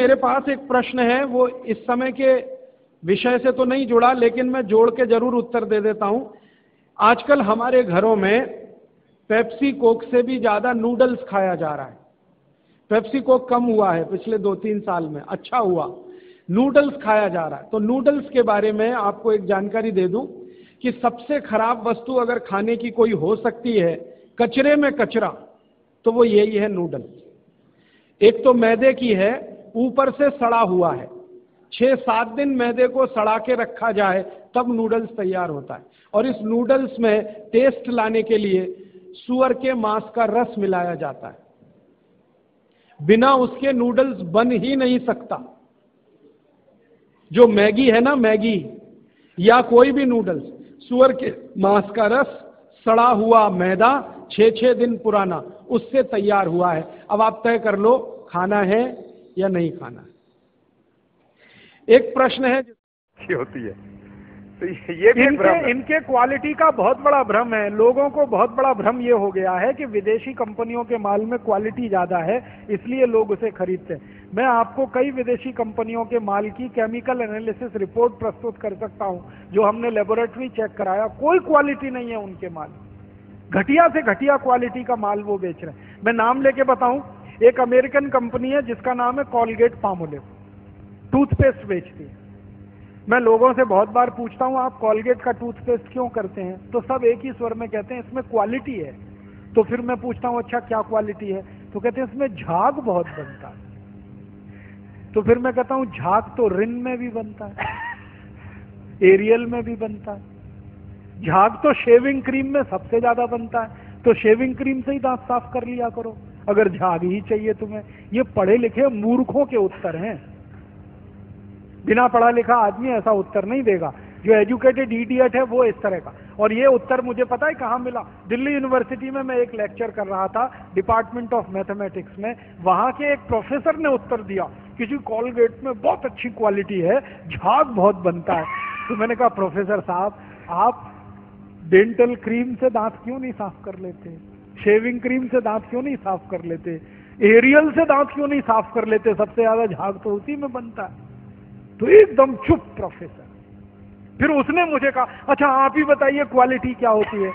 मेरे पास एक प्रश्न है, वो इस समय के विषय से तो नहीं जुड़ा, लेकिन मैं जोड़ के जरूर उत्तर दे देता हूं। आजकल हमारे घरों में पेप्सी कोक से भी ज्यादा नूडल्स खाया जा रहा है। पेप्सी कोक कम हुआ है पिछले 2-3 साल में, अच्छा हुआ, नूडल्स खाया जा रहा है। तो नूडल्स के बारे में आपको एक जानकारी दे दूं कि सबसे खराब वस्तु अगर खाने की कोई हो सकती है, कचरे में कचरा, तो वो यही है नूडल्स। एक तो मैदे की है, ऊपर से सड़ा हुआ है। 6-7 दिन मैदे को सड़ा के रखा जाए तब नूडल्स तैयार होता है। और इस नूडल्स में टेस्ट लाने के लिए सूअर के मांस का रस मिलाया जाता है। बिना उसके नूडल्स बन ही नहीं सकता। जो मैगी है ना, मैगी या कोई भी नूडल्स, सूअर के मांस का रस, सड़ा हुआ मैदा, 6-6 दिन पुराना, उससे तैयार हुआ है। अब आप तय कर लो खाना है या नहीं खाना है। एक प्रश्न है होती है, तो ये भी इनके क्वालिटी का बहुत बड़ा भ्रम है। लोगों को बहुत बड़ा भ्रम ये हो गया है कि विदेशी कंपनियों के माल में क्वालिटी ज्यादा है, इसलिए लोग उसे खरीदते हैं। मैं आपको कई विदेशी कंपनियों के माल की केमिकल एनालिसिस रिपोर्ट प्रस्तुत कर सकता हूं, जो हमने लेबोरेटरी चेक कराया, कोई क्वालिटी नहीं है उनके माल। घटिया से घटिया क्वालिटी का माल वो बेच रहे हैं। मैं नाम लेके बताऊं, एक अमेरिकन कंपनी है जिसका नाम है कॉलगेट पामोलिव, टूथपेस्ट बेचती है। मैं लोगों से बहुत बार पूछता हूं, आप कॉलगेट का टूथपेस्ट क्यों करते हैं? तो सब एक ही स्वर में कहते हैं इसमें क्वालिटी है। तो फिर मैं पूछता हूं अच्छा क्या क्वालिटी है? तो कहते हैं इसमें झाग बहुत बनता है। तो फिर मैं कहता हूं झाग तो रिन में भी बनता है, एरियल में भी बनता है। झाग तो शेविंग क्रीम में सबसे ज्यादा बनता है, तो शेविंग क्रीम से ही दांत साफ कर लिया करो अगर झाग ही चाहिए तुम्हें। ये पढ़े लिखे मूर्खों के उत्तर हैं। बिना पढ़ा लिखा आदमी ऐसा उत्तर नहीं देगा। जो एजुकेटेड इडियट है वो इस तरह का। और ये उत्तर मुझे पता है कहाँ मिला? दिल्ली यूनिवर्सिटी में मैं एक लेक्चर कर रहा था डिपार्टमेंट ऑफ मैथमेटिक्स में। वहां के एक प्रोफेसर ने उत्तर दिया कि जी कॉलगेट में बहुत अच्छी क्वालिटी है, झाग बहुत बनता है। तो मैंने कहा प्रोफेसर साहब, आप डेंटल क्रीम से दांत क्यों नहीं साफ कर लेते? शेविंग क्रीम से दांत क्यों नहीं साफ कर लेते? एरियल से दांत क्यों नहीं साफ कर लेते? सबसे ज्यादा झाग तो उसी में बनता है। तो एकदम चुप प्रोफेसर। फिर उसने मुझे कहा अच्छा आप ही बताइए क्वालिटी क्या होती है?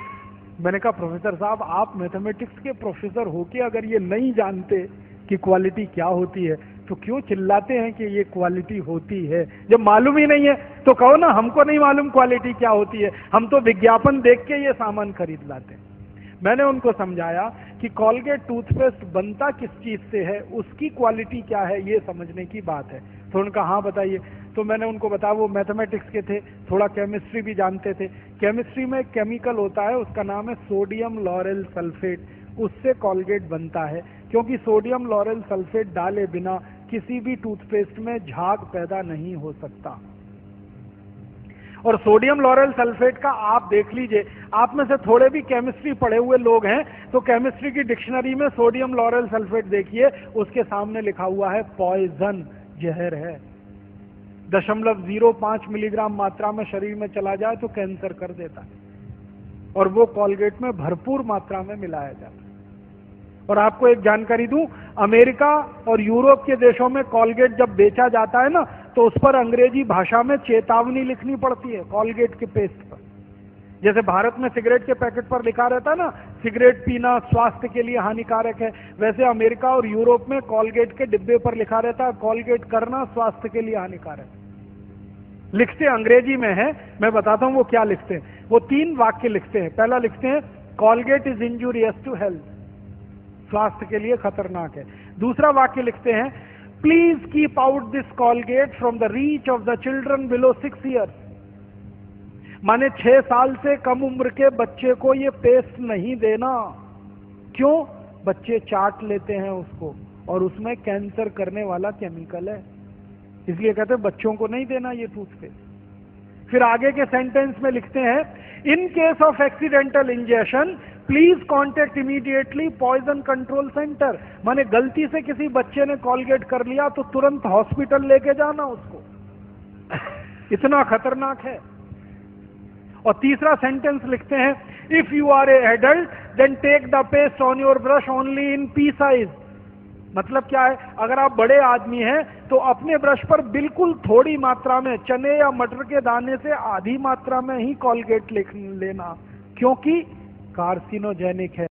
मैंने कहा प्रोफेसर साहब, आप मैथमेटिक्स के प्रोफेसर होके अगर ये नहीं जानते कि क्वालिटी क्या होती है तो क्यों चिल्लाते हैं कि ये क्वालिटी होती है? जब मालूम ही नहीं है तो कहो ना हमको नहीं मालूम क्वालिटी क्या होती है, हम तो विज्ञापन देख के ये सामान खरीद लाते हैं। मैंने उनको समझाया कि कॉलगेट टूथपेस्ट बनता किस चीज से है, उसकी क्वालिटी क्या है, ये समझने की बात है। तो उनका हाँ बताइए। तो मैंने उनको बताया, वो मैथमेटिक्स के थे, थोड़ा केमिस्ट्री भी जानते थे। केमिस्ट्री में एक केमिकल होता है, उसका नाम है सोडियम लॉरेल सल्फेट, उससे कॉलगेट बनता है। क्योंकि सोडियम लॉरेल सल्फेट डाले बिना किसी भी टूथपेस्ट में झाग पैदा नहीं हो सकता। और सोडियम लॉरेल सल्फेट का आप देख लीजिए, आप में से थोड़े भी केमिस्ट्री पढ़े हुए लोग हैं तो केमिस्ट्री की डिक्शनरी में सोडियम लॉरेल सल्फेट देखिए, उसके सामने लिखा हुआ है पॉइजन, जहर है। 0.05 मिलीग्राम मात्रा में शरीर में चला जाए तो कैंसर कर देता है। और वो कॉलगेट में भरपूर मात्रा में मिलाया जाता है। और आपको एक जानकारी दूं, अमेरिका और यूरोप के देशों में कॉलगेट जब बेचा जाता है ना, तो उस पर अंग्रेजी भाषा में चेतावनी लिखनी पड़ती है कॉलगेट के पेस्ट पर। जैसे भारत में सिगरेट के पैकेट पर लिखा रहता है ना, सिगरेट पीना स्वास्थ्य के लिए हानिकारक है, वैसे अमेरिका और यूरोप में कॉलगेट के डिब्बे पर लिखा रहता है कॉलगेट करना स्वास्थ्य के लिए हानिकारक है। लिखते अंग्रेजी में है, मैं बताता हूं वो क्या लिखते हैं। वो 3 वाक्य लिखते हैं। पहला लिखते हैं Colgate is injurious to health, स्वास्थ्य के लिए खतरनाक है। दूसरा वाक्य लिखते हैं please keep out this Colgate from the reach of the children below 6 years. माने 6 साल से कम उम्र के बच्चे को ये पेस्ट नहीं देना। क्यों? बच्चे चाट लेते हैं उसको और उसमें कैंसर करने वाला केमिकल है, इसलिए कहते हैं बच्चों को नहीं देना ये टूथपेस्ट। फिर आगे के सेंटेंस में लिखते हैं in case of accidental injection please contact immediately poison control centre. माने गलती से किसी बच्चे ने कॉलगेट कर लिया तो तुरंत हॉस्पिटल लेके जाना उसको, इतना खतरनाक है। और तीसरा सेंटेंस लिखते हैं if you are a adult then take the paste on your brush only in pea size. मतलब क्या है, अगर आप बड़े आदमी हैं तो अपने ब्रश पर बिल्कुल थोड़ी मात्रा में, चने या मटर के दाने से आधी मात्रा में ही कॉलगेट लेना, क्योंकि कार्सिनोजेनिक है।